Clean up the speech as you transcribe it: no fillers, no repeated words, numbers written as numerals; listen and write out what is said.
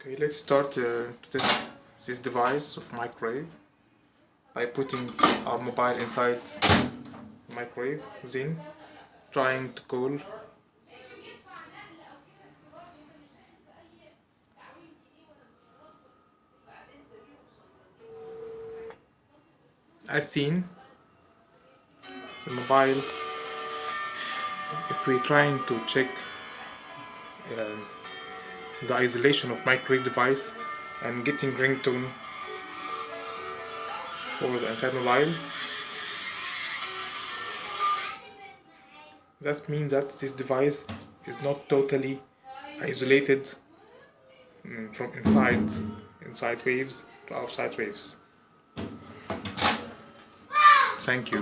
Okay, let's start to test this device of microwave by putting our mobile inside the microwave, then trying to call. As seen, the mobile, if we're trying to check the isolation of microwave device and getting ringtone for the inside mobile, that means that this device is not totally isolated from inside waves to outside waves. Thank you.